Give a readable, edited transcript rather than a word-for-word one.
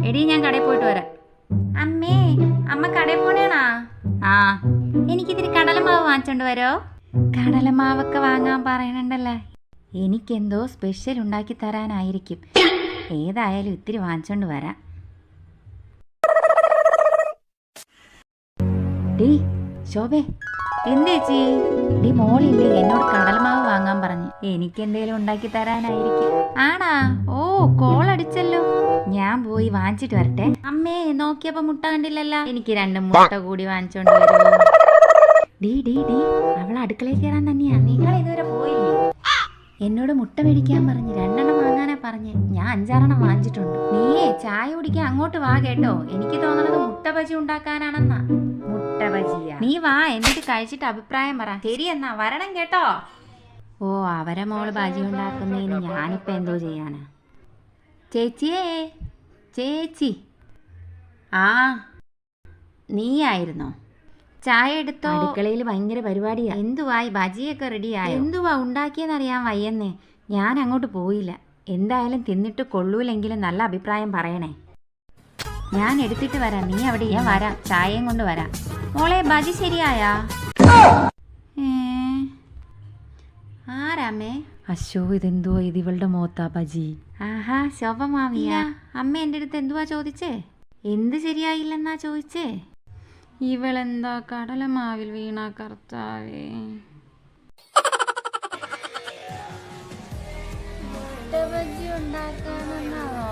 എടി ഞാൻ കടയിൽ പോയിട്ട് വരാം. അമ്മേ, അമ്മ കടയിൽ പോണേണാ? ആ, എനിക്കിതിരി കടലമാവ് വാങ്ങിച്ചോണ്ട് വരോ? കടലമാവൊക്കെ വാങ്ങാൻ പറയണുണ്ടല്ലോ. എനിക്കെന്തോ സ്പെഷ്യൽ ഉണ്ടാക്കി തരാനായിരിക്കും. ഏതായാലും ഇത്തിരി വാങ്ങിച്ചോണ്ട് വരാം. ഡീ ശോഭേ, എന്തേച്ചി? ഡീ മോളില്ലേ എന്നോട് കടലമാവ് വാങ്ങാൻ പറഞ്ഞു. എനിക്കെന്തേലും ഉണ്ടാക്കി തരാനായിരിക്കും. ആണാ? ഓ, കോളടിച്ചല്ലോ. ഞാൻ പോയി വാങ്ങിച്ചിട്ട് വരട്ടെ. അമ്മേ, നോക്കിയപ്പോ മുട്ട കണ്ടില്ലല്ലോ. എനിക്ക് 2 മുട്ട കൂടി വാങ്ങിച്ചോണ്ട് വരുമോ? ഡീ ഡീ ഡീ അവൾ അടുക്കളയിൽ കയറാൻ തന്നെയാ. നിങ്ങൾ ഇതുവരെ പോയില്ലേ? എന്നോട് മുട്ട മേടിക്കാൻ പറഞ്ഞ് 2 വാങ്ങാനാ പറഞ്ഞ്. ഞാൻ 5-6 വാങ്ങിച്ചിട്ടുണ്ട്. നീയേ ചായ കുടിക്കാൻ അങ്ങോട്ട് വാ കേട്ടോ. എനിക്ക് തോന്നണത് മുട്ട ബജി ഉണ്ടാക്കാനാണെന്നാ. മുട്ട ബജിയാ? നീ വാ, എന്നിട്ട് കഴിച്ചിട്ട് അഭിപ്രായം പറ. ശരി എന്നാ, വരണം കേട്ടോ. ഓ, അവരെ മോള് ബജി ഉണ്ടാക്കുന്നതിന് ഞാനിപ്പോ എന്തോ ചെയ്യാനാ? ചേച്ചിയേ, ചേച്ചി. ആ, നീയായിരുന്നോ? ചായ എടുത്തോ. അടുക്കളയിൽ ഭയങ്കര പരിപാടിയാ. എന്തുവായി? ബജിയൊക്കെ റെഡിയായോ? എന്തുവാ ഉണ്ടാക്കിയെന്നറിയാൻ വയ്യെന്നേ. ഞാൻ അങ്ങോട്ട് പോയില്ല. എന്തായാലും തിന്നിട്ട് കൊള്ളൂലെങ്കിലും നല്ല അഭിപ്രായം പറയണേ. ഞാൻ എടുത്തിട്ട് വരാം. നീ അവിടെ ഞാൻ വരാം, ചായയും കൊണ്ട് വരാം. മോളെ, ബജി ശരിയായാ? ആരാമ്മേ? അശോ, ഇതെന്തുവാ ഇത്? ഇവളുടെ മോത്താ ബജി. ആഹാ, ശോഭമാവിയ. അമ്മ എൻ്റെ അടുത്ത് എന്തുവാ ചോദിച്ചേ? എന്ത് ശരിയായില്ലെന്നാ ചോദിച്ചേ? ഇവളെന്താ കടലമാവിൽ വീണ കർത്താവേ. മുട്ട ബജി ഉണ്ടാക്കാമെന്നാണോ